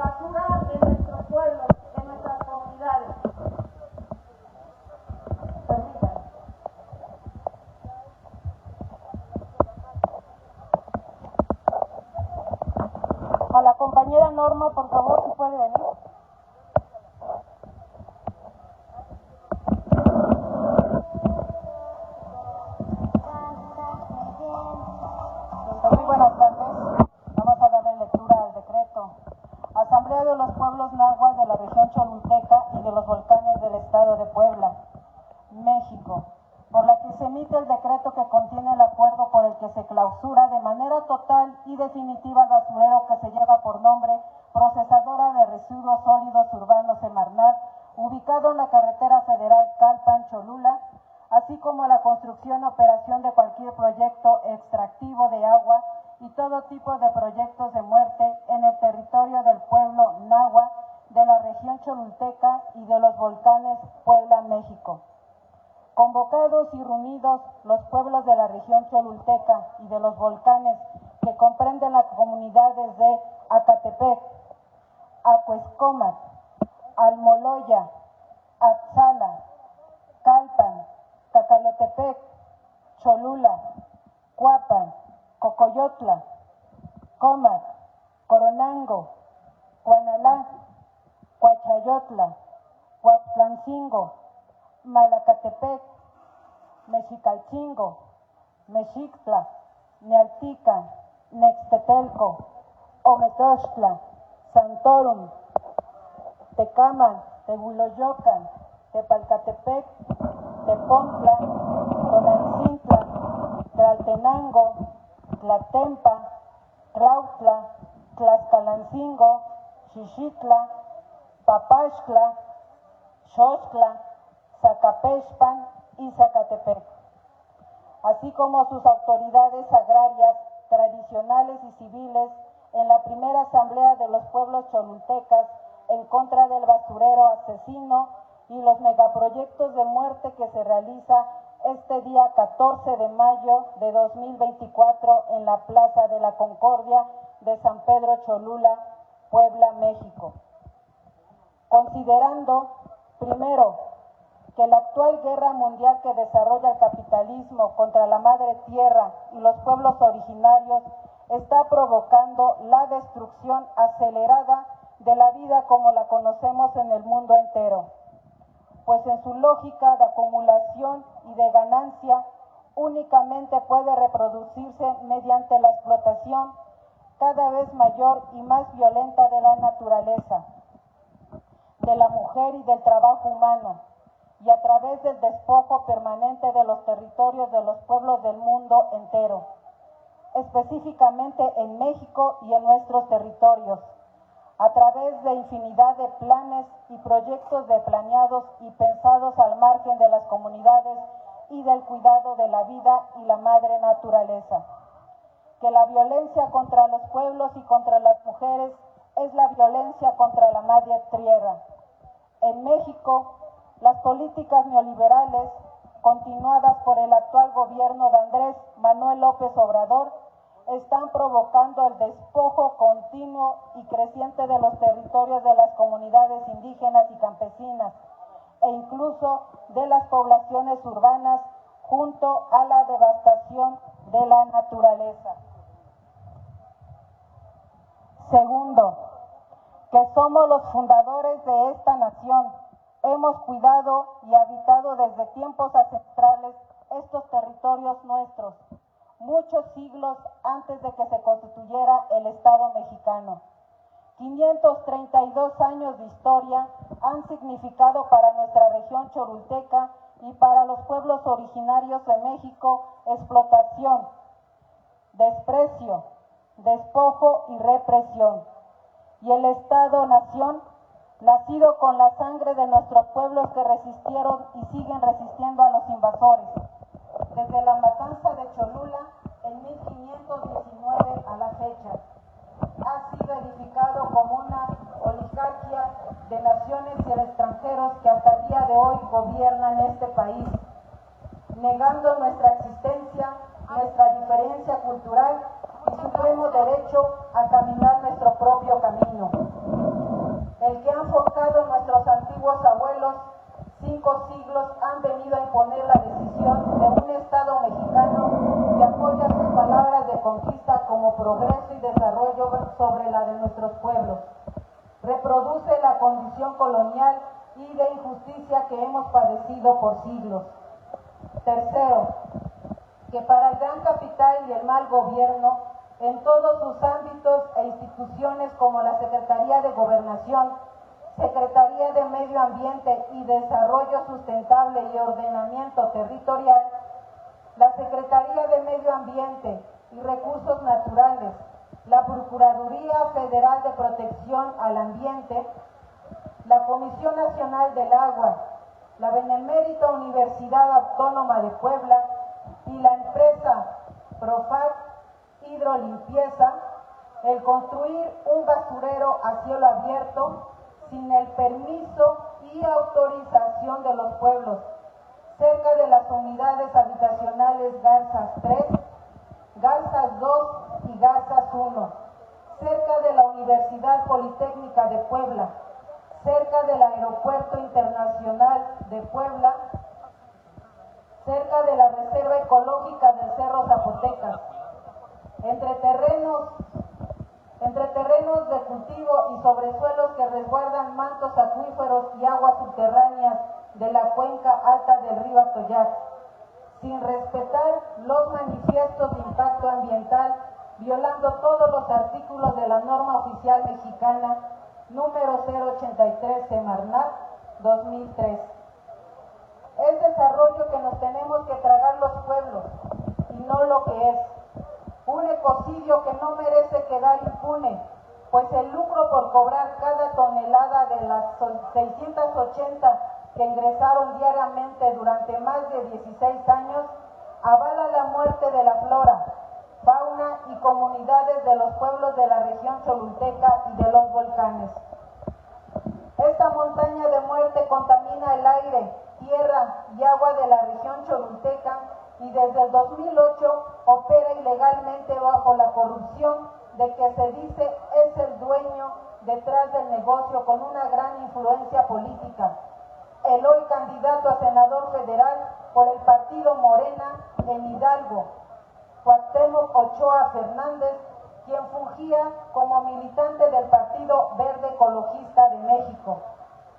basura en nuestros pueblos, en nuestras comunidades. Permítanme. A la compañera Norma, por favor, si puede venir. Muy buenas tardes. Vamos a darle lectura al decreto. Asamblea de los Pueblos Náhuatl de la región Cholulteca y de los volcanes del estado de Puebla, México, por la que se emite el decreto que contiene el acuerdo por el que se clausura de manera total y definitiva el basurero que se lleva por nombre Procesadora de Residuos Sólidos Urbanos Semarnat, ubicado en la carretera federal Calpan-Cholula, así como la construcción y operación de cualquier proyecto extractivo de agua y todo tipo de proyectos de muerte en el territorio del pueblo náhuatl de la región Cholulteca y de los volcanes Puebla, México. Convocados y reunidos los pueblos de la región Cholulteca y de los volcanes que comprenden las comunidades de Acatepec, Acuescomac, Almoloya, Atzala, Calpan, Cacalotepec, Cholula, Cuapan, Cocoyotla, Comac, Coronango, Cuanalá, Cuachayotla, Cuautlancingo, Malacatepec, Mexicalcingo, Mexictla, Nealtica, Nextetelco, Ometoxtla, Santorum, Tecaman, Tehuiloyocan, Tepalcatepec, Tepontla, Tonantzintla, Tlaltenango, Tlatempa, Tlautla, Tlaxcalancingo, Xixitla, Papaxtla, Xoxtla, Zacapexpan y Zacatepec, así como sus autoridades agrarias, tradicionales y civiles en la primera asamblea de los pueblos cholultecas en contra del basurero asesino y los megaproyectos de muerte que se realiza este día 14 de mayo de 2024 en la Plaza de la Concordia de San Pedro Cholula, Puebla, México. Considerando, primero, que la actual guerra mundial que desarrolla el capitalismo contra la madre tierra y los pueblos originarios está provocando la destrucción acelerada de la vida como la conocemos en el mundo entero, pues en su lógica de acumulación y de ganancia únicamente puede reproducirse mediante la explotación cada vez mayor y más violenta de la naturaleza, de la mujer y del trabajo humano, y a través del despojo permanente de los territorios de los pueblos del mundo entero, específicamente en México y en nuestros territorios, a través de infinidad de planes y proyectos planeados y pensados al margen de las comunidades y del cuidado de la vida y la madre naturaleza. Que la violencia contra los pueblos y contra las mujeres es la violencia contra la madre tierra. En México, las políticas neoliberales, continuadas por el actual gobierno de Andrés Manuel López Obrador, están provocando el despojo continuo y creciente de los territorios de las comunidades indígenas y campesinas, e incluso de las poblaciones urbanas, junto a la devastación de la naturaleza. Segundo, que somos los fundadores de esta nación. Hemos cuidado y habitado desde tiempos ancestrales estos territorios nuestros, muchos siglos antes de que se constituyera el Estado mexicano. 532 años de historia han significado para nuestra región cholulteca y para los pueblos originarios de México explotación, desprecio, despojo y represión. Y el Estado-nación, nacido con la sangre de nuestros pueblos que resistieron y siguen resistiendo a los invasores, desde la matanza de Cholula en 1519 a la fecha, ha sido edificado como una oligarquía de naciones y de extranjeros que hasta el día de hoy gobiernan este país, negando nuestra existencia, nuestra diferencia cultural y supremo derecho a caminar nuestro propio camino. largos siglos han venido a imponer la decisión de un Estado mexicano que apoya sus palabras de conquista como progreso y desarrollo sobre la de nuestros pueblos. Reproduce la condición colonial y de injusticia que hemos padecido por siglos. Tercero, que para el gran capital y el mal gobierno, en todos sus ámbitos e instituciones como la Secretaría de Gobernación, Secretaría de Medio Ambiente y Desarrollo Sustentable y Ordenamiento Territorial, la Secretaría de Medio Ambiente y Recursos Naturales, la Procuraduría Federal de Protección al Ambiente, la Comisión Nacional del Agua, la Benemérita Universidad Autónoma de Puebla y la empresa Profac Hidrolimpieza, el construir un basurero a cielo abierto sin el permiso y autorización de los pueblos, cerca de las unidades habitacionales Garzas 3, Garzas 2 y Garzas 1, cerca de la Universidad Politécnica de Puebla, cerca del Aeropuerto Internacional de Puebla, cerca de la Reserva Ecológica del Cerro Zapotecas, entre terrenos de cultivo y sobresuelos que resguardan mantos acuíferos y aguas subterráneas de la cuenca alta del río Atoyac, sin respetar los manifiestos de impacto ambiental, violando todos los artículos de la norma oficial mexicana número 083 Semarnat 2003. Es desarrollo que nos tenemos que tragar los pueblos y no lo que es. Un ecocidio que no merece quedar impune, pues el lucro por cobrar cada tonelada de las 680 que ingresaron diariamente durante más de 16 años avala la muerte de la flora, fauna y comunidades de los pueblos de la región cholulteca y de los volcanes. Esta montaña de muerte contamina el aire, tierra y agua de la región cholulteca y desde el 2008 opera ilegalmente bajo la corrupción de que se dice es el dueño detrás del negocio con una gran influencia política. El hoy candidato a senador federal por el partido Morena en Hidalgo, Cuauhtémoc Ochoa Fernández, quien fungía como militante del Partido Verde Ecologista de México,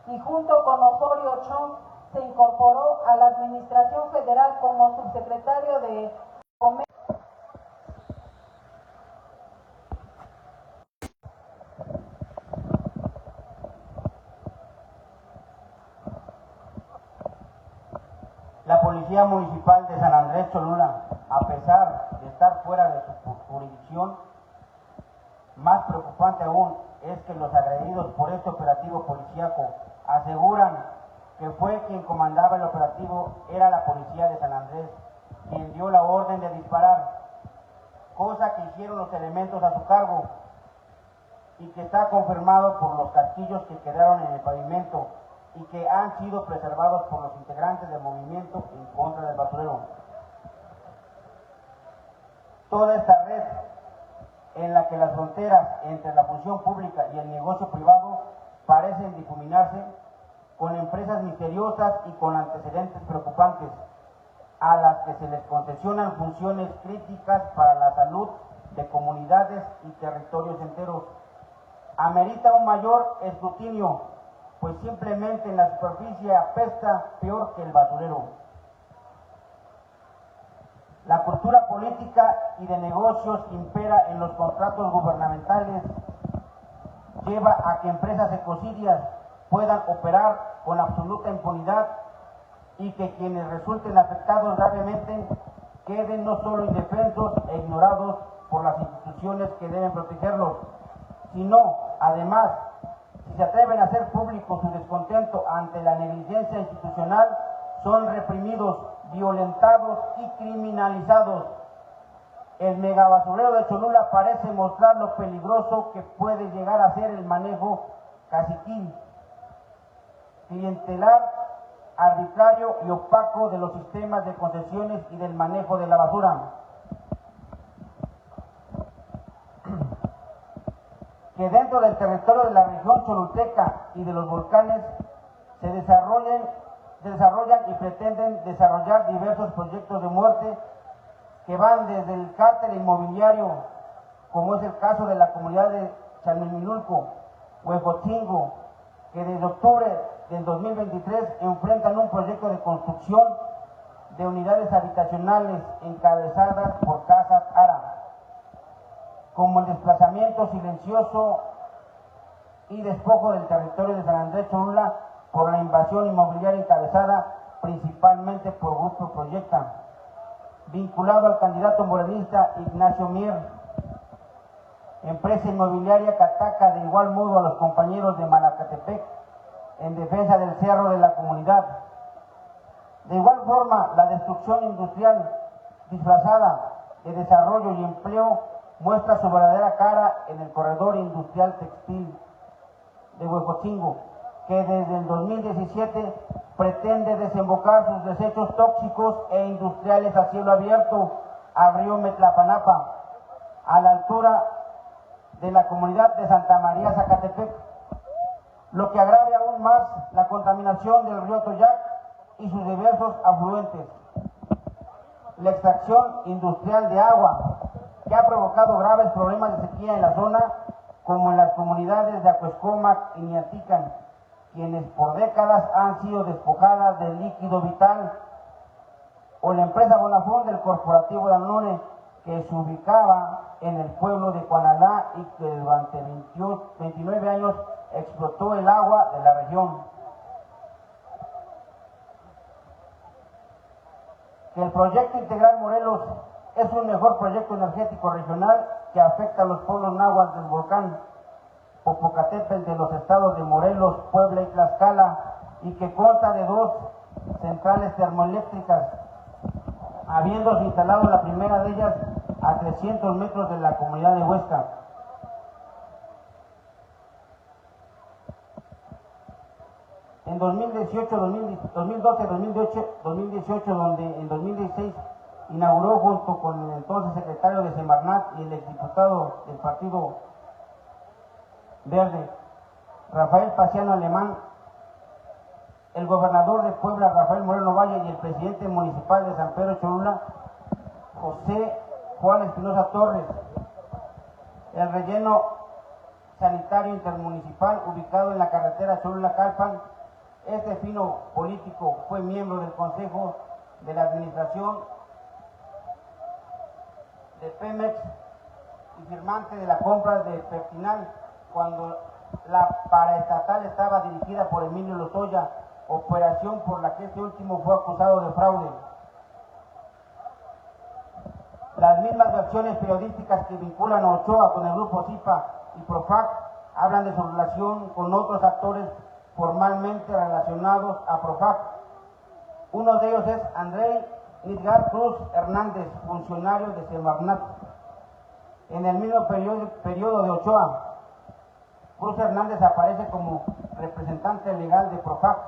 y junto con Osorio Chong se incorporó a la Administración Federal como subsecretario de Comercio. La Policía Municipal de San Andrés Cholula, a pesar de estar fuera de su jurisdicción, más preocupante aún es que los agredidos por este operativo policíaco aseguran que fue quien comandaba el operativo era la policía de San Andrés, quien dio la orden de disparar, cosa que hicieron los elementos a su cargo y que está confirmado por los casquillos que quedaron en el pavimento y que han sido preservados por los integrantes del movimiento en contra del basurero. Toda esta red en la que las fronteras entre la función pública y el negocio privado parecen difuminarse, con empresas misteriosas y con antecedentes preocupantes, a las que se les concesionan funciones críticas para la salud de comunidades y territorios enteros, amerita un mayor escrutinio, pues simplemente en la superficie apesta peor que el basurero. La cultura política y de negocios que impera en los contratos gubernamentales lleva a que empresas ecocidias puedan operar con absoluta impunidad y que quienes resulten afectados gravemente queden no solo indefensos e ignorados por las instituciones que deben protegerlos, sino, además, si se atreven a hacer público su descontento ante la negligencia institucional, son reprimidos, violentados y criminalizados. El megabasurero de Cholula parece mostrar lo peligroso que puede llegar a ser el manejo caciquil, clientelar, arbitrario y opaco de los sistemas de concesiones y del manejo de la basura. Que dentro del territorio de la región cholulteca y de los volcanes se desarrollen desarrollan y pretenden desarrollar diversos proyectos de muerte que van desde el cártel inmobiliario, como es el caso de la comunidad de Chalmimilulco, Huejotzingo, que desde octubre del 2023 enfrentan un proyecto de construcción de unidades habitacionales encabezadas por Casas Ara, como el desplazamiento silencioso y despojo del territorio de San Andrés Cholula por la invasión inmobiliaria encabezada principalmente por Grupo Proyecta, vinculado al candidato morenista Ignacio Mier, empresa inmobiliaria que ataca de igual modo a los compañeros de Malacatepec en defensa del cerro de la comunidad. De igual forma, la destrucción industrial disfrazada de desarrollo y empleo muestra su verdadera cara en el corredor industrial textil de Huejotzingo, que desde el 2017 pretende desembocar sus desechos tóxicos e industriales a cielo abierto al río Metlapanapa, a la altura de la comunidad de Santa María Zacatepec, lo que agrave aún más la contaminación del río Toyac y sus diversos afluentes. La extracción industrial de agua, que ha provocado graves problemas de sequía en la zona, como en las comunidades de Acuescomac y Niatican, quienes por décadas han sido despojadas del líquido vital, o la empresa Bonafont del corporativo Danone, que se ubicaba en el pueblo de Cuanalá y que durante 29 años explotó el agua de la región. Que el proyecto integral Morelos es un mejor proyecto energético regional que afecta a los pueblos náhuatl del volcán Popocatépetl de los estados de Morelos, Puebla y Tlaxcala, y que consta de 2 centrales termoeléctricas, habiéndose instalado la primera de ellas a 300 metros de la comunidad de Huesca. En 2018, 2012, 2018, donde en 2016 inauguró junto con el entonces secretario de Semarnat y el exdiputado del Partido Verde, Rafael Paciano Alemán, el gobernador de Puebla, Rafael Moreno Valle, y el presidente municipal de San Pedro Cholula, José Juan Espinosa Torres, el relleno sanitario intermunicipal ubicado en la carretera Cholula-Calpan. Este fino político fue miembro del Consejo de la Administración de Pemex y firmante de la compra de Pertinal cuando la paraestatal estaba dirigida por Emilio Lozoya, operación por la que este último fue acusado de fraude. Las mismas versiones periodísticas que vinculan a Ochoa con el grupo CIPA y Profac hablan de su relación con otros actores formalmente relacionados a Profac. Uno de ellos es Andrei Nidgar Cruz Hernández, funcionario de Semarnat. En el mismo periodo de Ochoa, Cruz Hernández aparece como representante legal de Profac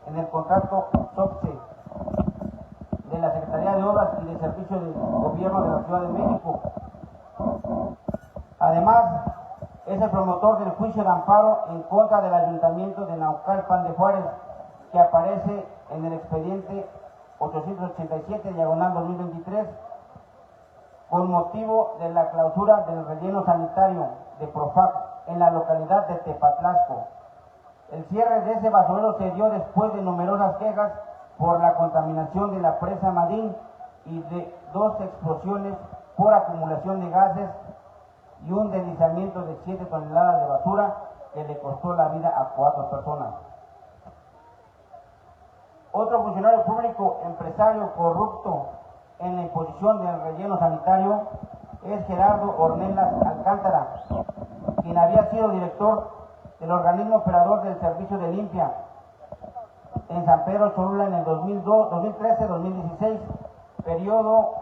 en el contrato SOPSE de la Secretaría de Obras y de Servicio de Gobierno de la Ciudad de México. Además, es el promotor del juicio de amparo en contra del Ayuntamiento de Naucalpan de Juárez, que aparece en el expediente 887/2023, con motivo de la clausura del relleno sanitario de Profac en la localidad de Tepatlasco. El cierre de ese basurero se dio después de numerosas quejas por la contaminación de la presa Madín y de 2 explosiones por acumulación de gases y un deslizamiento de 7 toneladas de basura que le costó la vida a 4 personas. Otro funcionario público, empresario corrupto en la imposición del relleno sanitario, es Gerardo Ornelas Alcántara, quien había sido director del organismo operador del servicio de limpia en San Pedro Cholula en el 2013-2016, periodo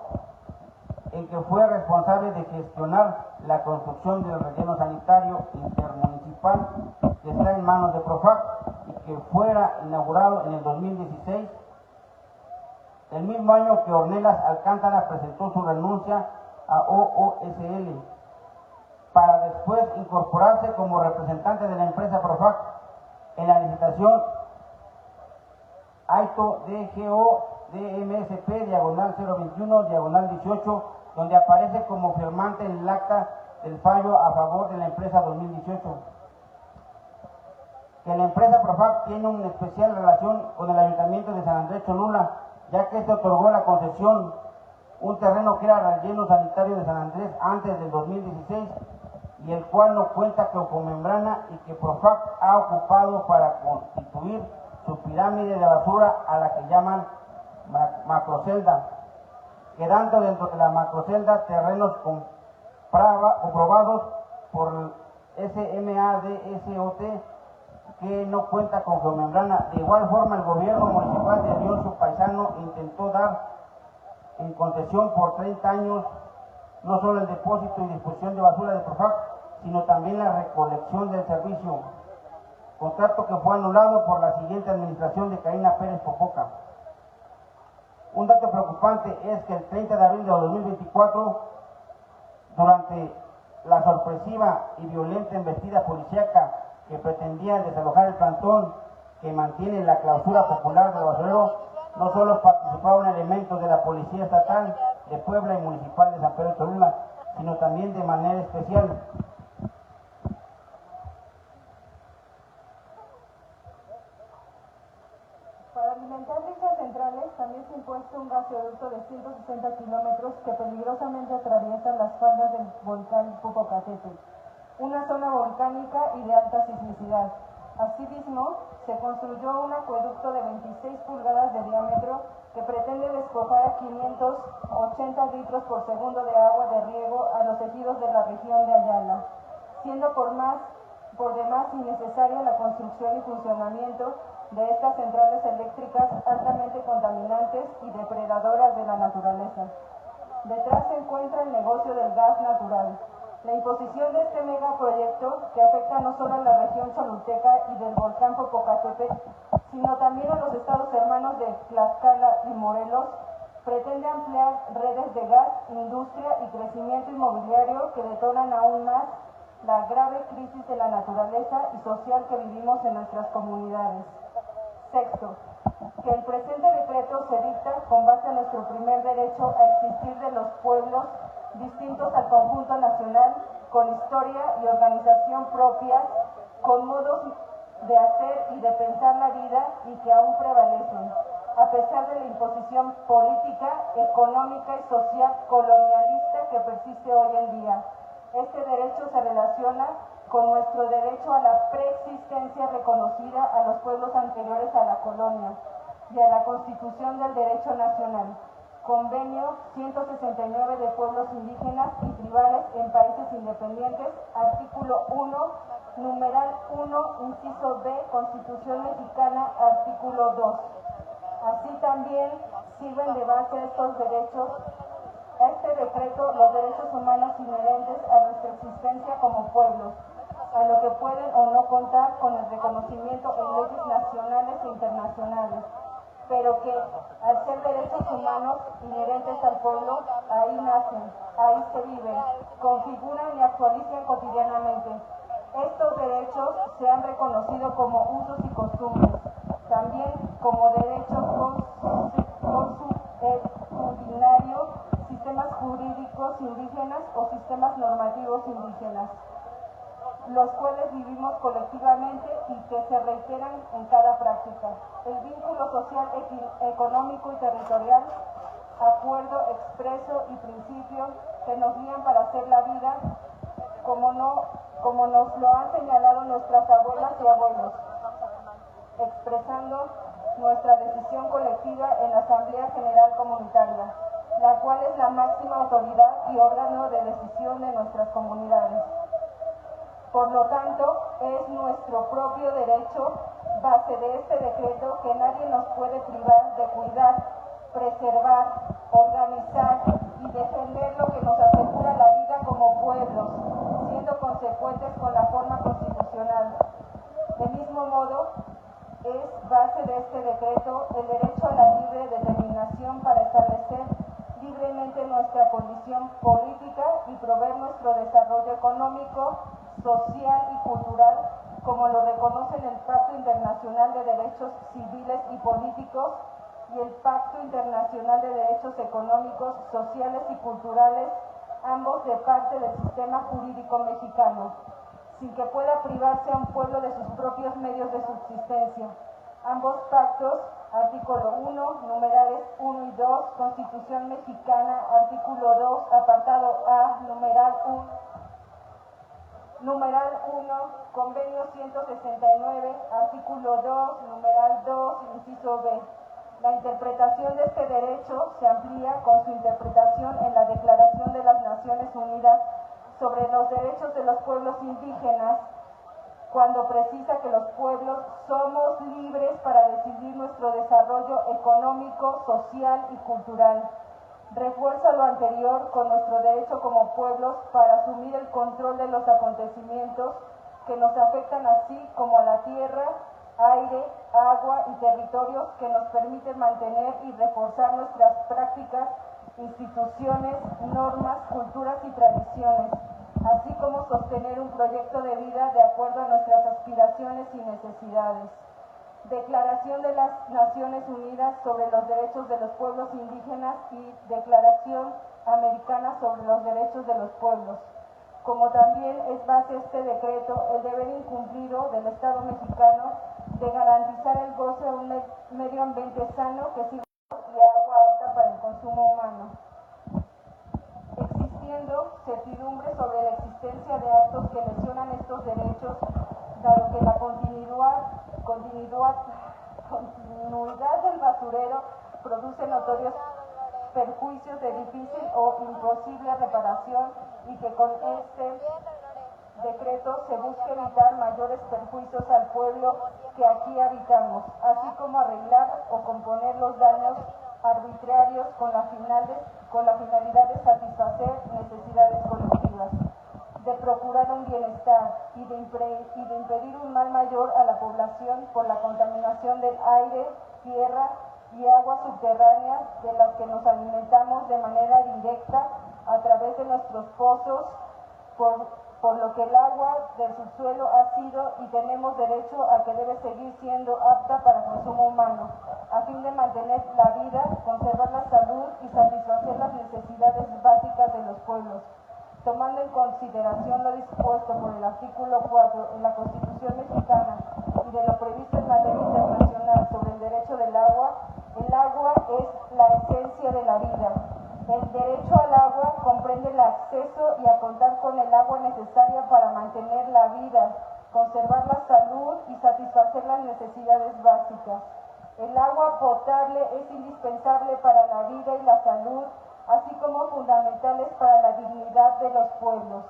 en que fue responsable de gestionar la construcción del relleno sanitario intermunicipal que está en manos de Profac y que fuera inaugurado en el 2016, el mismo año que Ornelas Alcántara presentó su renuncia a OOSL, para después incorporarse como representante de la empresa Profac en la licitación AITO DGO DMSP diagonal 021 diagonal 18, donde aparece como firmante en el acta del fallo a favor de la empresa 2018. Que la empresa Profac tiene una especial relación con el Ayuntamiento de San Andrés Cholula, ya que se otorgó la concesión un terreno que era relleno sanitario de San Andrés antes del 2016 y el cual no cuenta con membrana y que Profac ha ocupado para constituir su pirámide de basura a la que llaman macrocelda, quedando dentro de la macrocelda terrenos comprobados por SMADSOT que no cuenta con geomembrana. De igual forma, el gobierno municipal de Riocho Paisano intentó dar en concesión por 30 años no solo el depósito y disposición de basura de Profac, sino también la recolección del servicio, contrato que fue anulado por la siguiente administración de Karina Pérez Popoca. Un dato preocupante es que el 30 de abril de 2024, durante la sorpresiva y violenta embestida policíaca que pretendía desalojar el plantón que mantiene la clausura popular del basurero, no solo participaron elementos de la Policía Estatal de Puebla y Municipal de San Pedro Cholula, sino también de manera especial para alimentar dichas centrales también se ha impuesto un gasoducto de 160 kilómetros que peligrosamente atraviesa las faldas del volcán Popocatépetl, una zona volcánica y de alta sismicidad. Asimismo, se construyó un acueducto de 26 pulgadas de diámetro que pretende despojar a 580 litros por segundo de agua de riego a los ejidos de la región de Ayala, siendo por demás innecesaria la construcción y funcionamiento de estas centrales eléctricas altamente contaminantes y depredadoras de la naturaleza. Detrás se encuentra el negocio del gas natural. La imposición de este megaproyecto, que afecta no solo a la región cholulteca y del volcán Popocatépetl, sino también a los estados hermanos de Tlaxcala y Morelos, pretende ampliar redes de gas, industria y crecimiento inmobiliario que detonan aún más la grave crisis de la naturaleza y social que vivimos en nuestras comunidades. Sexto, que el presente decreto se dicta con base a nuestro primer derecho a existir de los pueblos distintos al conjunto nacional, con historia y organización propias, con modos de hacer y de pensar la vida y que aún prevalecen, a pesar de la imposición política, económica y social colonialista que persiste hoy en día. Este derecho se relaciona con nuestro derecho a la preexistencia reconocida a los pueblos anteriores a la colonia y a la Constitución del Derecho Nacional. Convenio 169 de Pueblos Indígenas y Tribales en Países Independientes, artículo 1, numeral 1, inciso B, Constitución Mexicana, artículo 2. Así también sirven de base estos derechos, a este decreto, los derechos humanos inherentes a nuestra existencia como pueblos, a lo que pueden o no contar con el reconocimiento en leyes nacionales e internacionales, pero que, al ser derechos humanos inherentes al pueblo, ahí nacen, ahí se viven, configuran y actualizan cotidianamente. Estos derechos se han reconocido como usos y costumbres, también como derechos consuetudinarios, sistemas jurídicos indígenas o sistemas normativos indígenas, los cuales vivimos colectivamente y que se reiteran en cada práctica. El vínculo social, económico y territorial, acuerdo expreso y principio que nos guían para hacer la vida como nos lo han señalado nuestras abuelas y abuelos, expresando nuestra decisión colectiva en la Asamblea General Comunitaria, la cual es la máxima autoridad y órgano de decisión de nuestras comunidades. Por lo tanto, es nuestro propio derecho, base de este decreto, que nadie nos puede privar de cuidar, preservar, organizar y defender lo que nos asegura la vida como pueblos, siendo consecuentes con la forma constitucional. Del mismo modo, es base de este decreto el derecho a la libre determinación para establecer libremente nuestra condición política y proveer nuestro desarrollo económico, social y cultural como lo reconocen el Pacto Internacional de Derechos Civiles y Políticos y el Pacto Internacional de Derechos Económicos, Sociales y Culturales, ambos de parte del sistema jurídico mexicano, sin que pueda privarse a un pueblo de sus propios medios de subsistencia. Ambos pactos, artículo 1, numerales 1 y 2, Constitución Mexicana, artículo 2, apartado A, numeral 1, Convenio 169, artículo 2, numeral 2, inciso B. La interpretación de este derecho se amplía con su interpretación en la Declaración de las Naciones Unidas sobre los derechos de los pueblos indígenas, cuando precisa que los pueblos somos libres para decidir nuestro desarrollo económico, social y cultural. Refuerza lo anterior con nuestro derecho como pueblos para asumir el control de los acontecimientos que nos afectan, así como a la tierra, aire, agua y territorios, que nos permiten mantener y reforzar nuestras prácticas, instituciones, normas, culturas y tradiciones, así como sostener un proyecto de vida de acuerdo a nuestras aspiraciones y necesidades. Declaración de las Naciones Unidas sobre los Derechos de los Pueblos Indígenas y Declaración Americana sobre los Derechos de los Pueblos. Como también es base este decreto el deber incumplido del Estado mexicano de garantizar el goce de un medio ambiente sano que sirva y agua apta para el consumo humano, existiendo certidumbre sobre la existencia de actos que lesionan estos derechos, dado que la continuidad del basurero produce notorios perjuicios de difícil o imposible reparación, y que con este decreto se busca evitar mayores perjuicios al pueblo que aquí habitamos, así como arreglar o componer los daños arbitrarios con la finalidad de satisfacer necesidades colectivas, de procurar un bienestar y de impedir un mal mayor a la población por la contaminación del aire, tierra y aguas subterráneas, de las que nos alimentamos de manera directa a través de nuestros pozos, por lo que el agua del subsuelo ha sido y tenemos derecho a que debe seguir siendo apta para consumo humano, a fin de mantener la vida, conservar la salud y satisfacer las necesidades básicas de los pueblos. Tomando en consideración lo dispuesto por el artículo 4 en la Constitución Mexicana y de lo previsto en materia internacional sobre el derecho del agua, el agua es la esencia de la vida. El derecho al agua comprende el acceso y a contar con el agua necesaria para mantener la vida, conservar la salud y satisfacer las necesidades básicas. El agua potable es indispensable para la vida y la salud, así como fundamentales para la dignidad de los pueblos.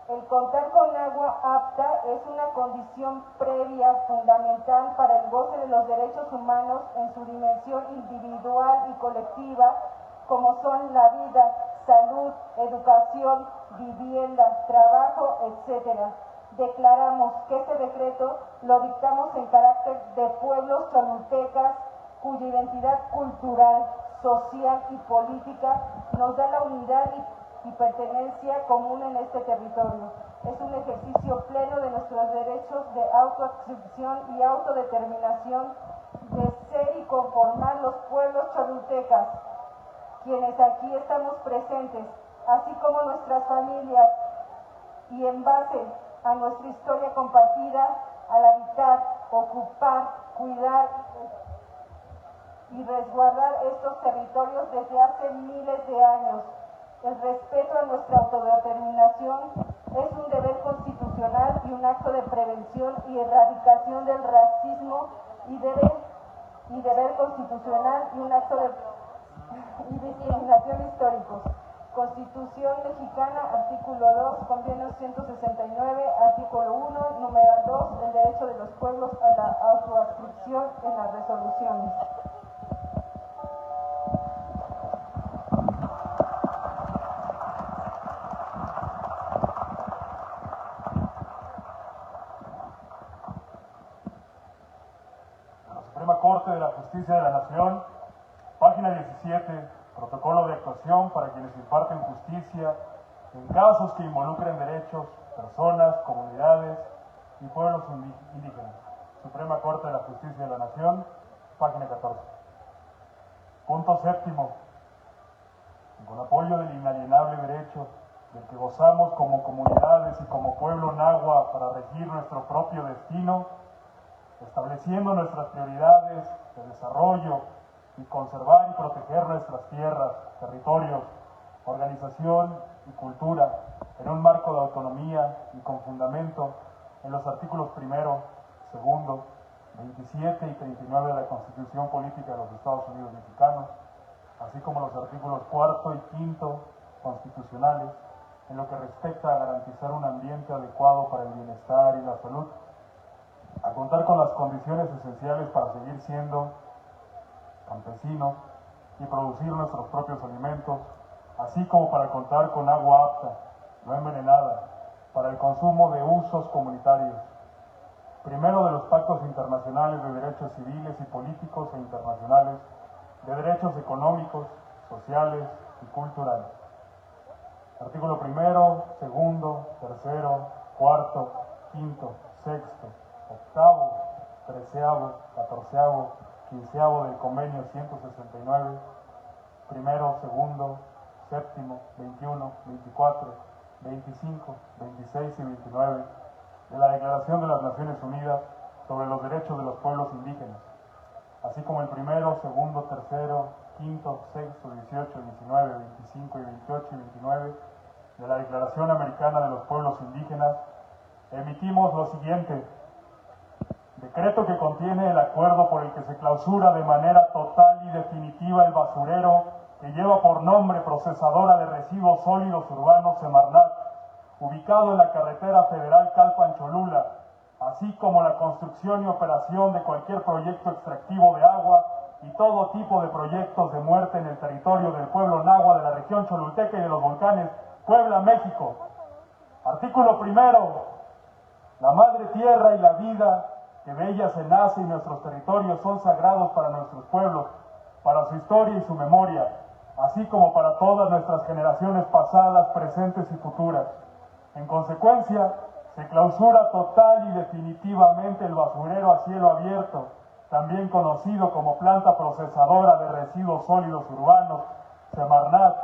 El contar con agua apta es una condición previa fundamental para el goce de los derechos humanos en su dimensión individual y colectiva, como son la vida, salud, educación, vivienda, trabajo, etc. Declaramos que este decreto lo dictamos en carácter de pueblos cholultecas, cuya identidad cultural, social y política nos da la unidad y pertenencia común en este territorio. Es un ejercicio pleno de nuestros derechos de autoadscripción y autodeterminación, de ser y conformar los pueblos cholultecas, quienes aquí estamos presentes, así como nuestras familias, y en base a nuestra historia compartida, al habitar, ocupar, cuidar y resguardar estos territorios desde hace miles de años. El respeto a nuestra autodeterminación es un deber constitucional y un acto de prevención y erradicación del racismo, y deber constitucional y un acto de discriminación históricos. Constitución Mexicana, artículo 2, Convenio 169, artículo 1, numeral 2, el derecho de los pueblos a la autoadscripción en las resoluciones. Suprema Corte de la Justicia de la Nación, página 17, protocolo de actuación para quienes imparten justicia en casos que involucren derechos, personas, comunidades y pueblos indígenas. Suprema Corte de la Justicia de la Nación, página 14. Punto séptimo. Con apoyo del inalienable derecho del que gozamos como comunidades y como pueblo nahua para regir nuestro propio destino, estableciendo nuestras prioridades de desarrollo y conservar y proteger nuestras tierras, territorios, organización y cultura en un marco de autonomía y con fundamento en los artículos 1, 2, 27 y 39 de la Constitución Política de los Estados Unidos Mexicanos, así como los artículos 4 y 5 constitucionales, en lo que respecta a garantizar un ambiente adecuado para el bienestar y la salud, a contar con las condiciones esenciales para seguir siendo campesinos y producir nuestros propios alimentos, así como para contar con agua apta, no envenenada, para el consumo de usos comunitarios. Primero, de los pactos internacionales de derechos civiles y políticos e internacionales, de derechos económicos, sociales y culturales. Artículo 1, 2, 3, 4, 5, 6, 8, 13, 14, 15 del Convenio 169, 1, 2, 7, 21, 24, 25, 26 y 29 de la Declaración de las Naciones Unidas sobre los Derechos de los Pueblos Indígenas, así como el 1, 2, 3, 5, 6, 18, 19, 25 y 28 y 29 de la Declaración Americana de los Pueblos Indígenas, emitimos lo siguiente: decreto que contiene el acuerdo por el que se clausura de manera total y definitiva el basurero que lleva por nombre Procesadora de Residuos Sólidos Urbanos Semarnat, ubicado en la carretera federal Calpan-Cholula, así como la construcción y operación de cualquier proyecto extractivo de agua y todo tipo de proyectos de muerte en el territorio del pueblo nahua de la región cholulteca y de los volcanes Puebla, México. Artículo 1. La madre tierra y la vida que de ella se nace y nuestros territorios son sagrados para nuestros pueblos, para su historia y su memoria, así como para todas nuestras generaciones pasadas, presentes y futuras. En consecuencia, se clausura total y definitivamente el basurero a cielo abierto, también conocido como planta procesadora de residuos sólidos urbanos, Semarnat,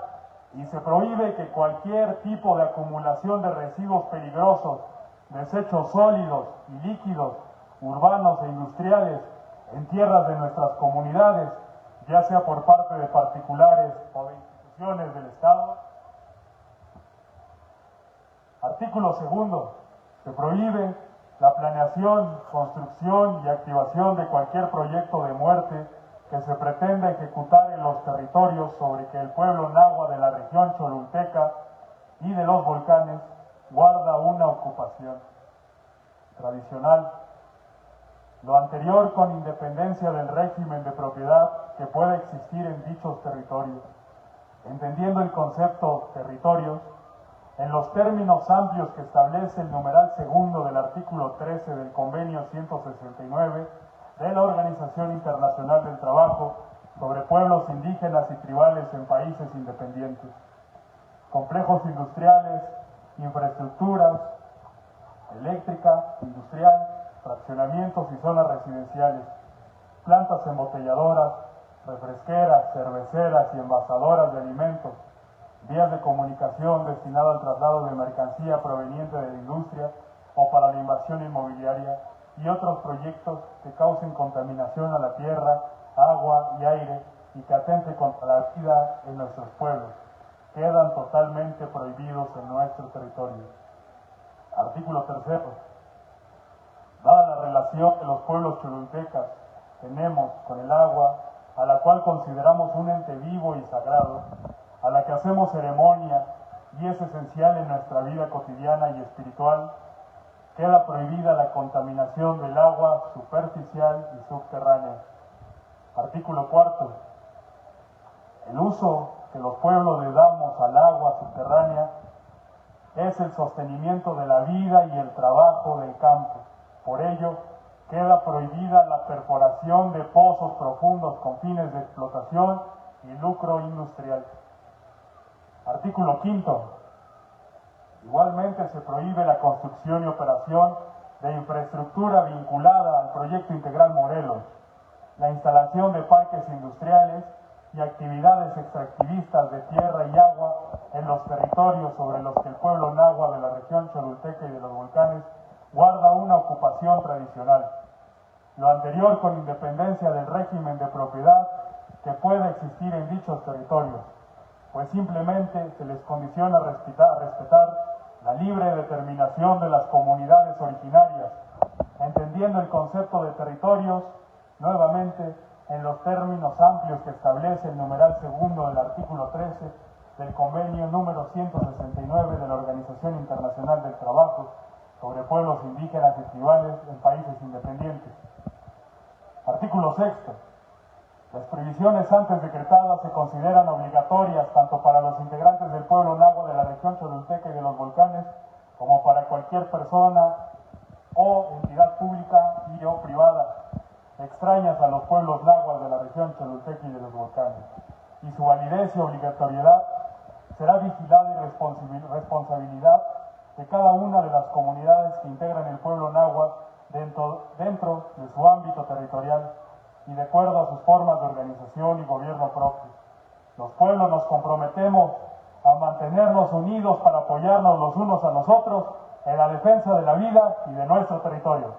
y se prohíbe que cualquier tipo de acumulación de residuos peligrosos, desechos sólidos y líquidos, urbanos e industriales, en tierras de nuestras comunidades, ya sea por parte de particulares o de instituciones del Estado. Artículo 2. Se prohíbe la planeación, construcción y activación de cualquier proyecto de muerte que se pretenda ejecutar en los territorios sobre que el pueblo nahua de la región cholulteca y de los volcanes guarda una ocupación tradicional. Lo anterior con independencia del régimen de propiedad que pueda existir en dichos territorios, entendiendo el concepto territorios en los términos amplios que establece el numeral 2 del artículo 13 del Convenio 169 de la Organización Internacional del Trabajo sobre pueblos indígenas y tribales en países independientes. Complejos industriales, infraestructuras, eléctrica, industrial, fraccionamientos y zonas residenciales, plantas embotelladoras, refresqueras, cerveceras y envasadoras de alimentos, vías de comunicación destinadas al traslado de mercancía proveniente de la industria o para la invasión inmobiliaria y otros proyectos que causen contaminación a la tierra, agua y aire y que atente contra la vida en nuestros pueblos, quedan totalmente prohibidos en nuestro territorio. Artículo 3. Dada la relación que los pueblos cholultecas tenemos con el agua, a la cual consideramos un ente vivo y sagrado, a la que hacemos ceremonia y es esencial en nuestra vida cotidiana y espiritual, queda prohibida la contaminación del agua superficial y subterránea. Artículo 4. El uso que los pueblos le damos al agua subterránea es el sostenimiento de la vida y el trabajo del campo. Por ello, queda prohibida la perforación de pozos profundos con fines de explotación y lucro industrial. Artículo 5. Igualmente se prohíbe la construcción y operación de infraestructura vinculada al proyecto integral Morelos, la instalación de parques industriales y actividades extractivistas de tierra y agua en los territorios sobre los que el pueblo náhuatl de la región cholulteca y de los volcanes guarda una ocupación tradicional. Lo anterior con independencia del régimen de propiedad que pueda existir en dichos territorios, pues simplemente se les condiciona a respetar la libre determinación de las comunidades originarias, entendiendo el concepto de territorios nuevamente en los términos amplios que establece el numeral segundo del artículo 13 del convenio número 169 de la Organización Internacional del Trabajo sobre pueblos indígenas y tribales en países independientes. Artículo 6. Las prohibiciones antes decretadas se consideran obligatorias tanto para los integrantes del pueblo náhuatl de la región cholulteca y de los volcanes como para cualquier persona o entidad pública y o privada extrañas a los pueblos náhuatl de la región cholulteca y de los volcanes, y su validez y obligatoriedad será vigilada y responsabilidad de cada una de las comunidades que integran el pueblo náhuatl dentro de su ámbito territorial y de acuerdo a sus formas de organización y gobierno propio. Los pueblos nos comprometemos a mantenernos unidos para apoyarnos los unos a los otros en la defensa de la vida y de nuestro territorio.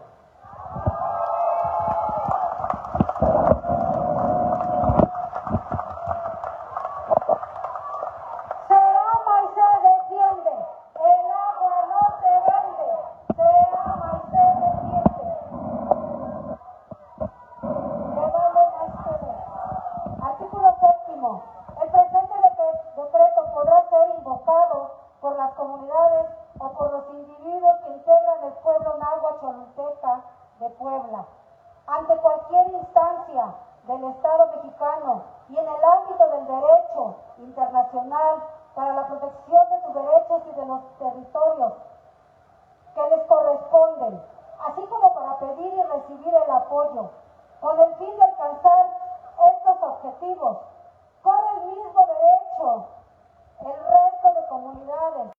Ante cualquier instancia del Estado mexicano y en el ámbito del derecho internacional para la protección de sus derechos y de los territorios que les corresponden, así como para pedir y recibir el apoyo, con el fin de alcanzar estos objetivos, corre el mismo derecho el resto de comunidades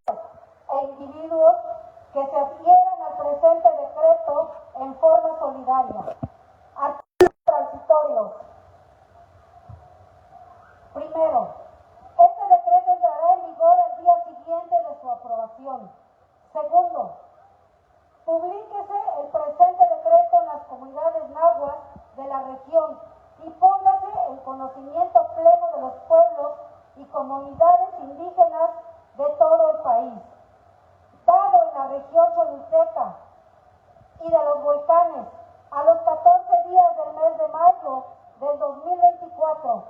e individuos que se adhieran al presente decreto en forma solidaria. Artículos transitorios. Primero, este decreto entrará en vigor el día siguiente de su aprobación. Segundo, publíquese el presente decreto en las comunidades náhuatl de la región y póngase en conocimiento pleno de los pueblos y comunidades indígenas de todo el país. Dado en la región cholulteca y de los volcanes a los 14 días del mes de mayo del 2024,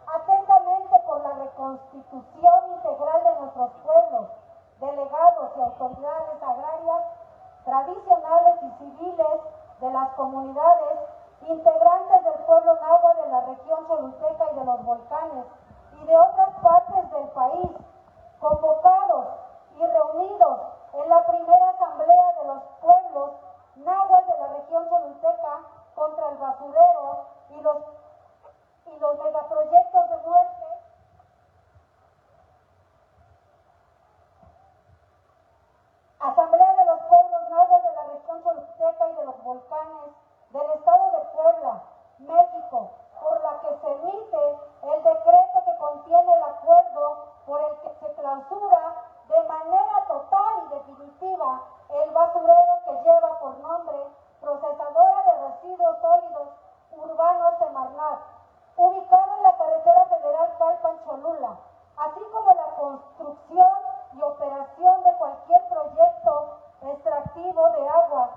atentamente por la reconstitución integral de nuestros pueblos, delegados y autoridades agrarias, tradicionales y civiles de las comunidades integrantes del pueblo náhuatl de la región cholulteca y de los volcanes y de otras partes del país, convocados y reunidos en la primera asamblea de los pueblos náhuatl de la región cholulteca contra el basurero y los megaproyectos de muerte, Asamblea de los Pueblos Náhuatl de la región cholulteca y de los volcanes del Estado de Puebla, México, por la que se emite el decreto que contiene el acuerdo por el que se clausura de manera total y definitiva el basurero que lleva por nombre Procesadora de Residuos Sólidos Urbanos Semarnat, ubicado en la carretera federal Calpan-Cholula, así como la construcción y operación de cualquier proyecto extractivo de agua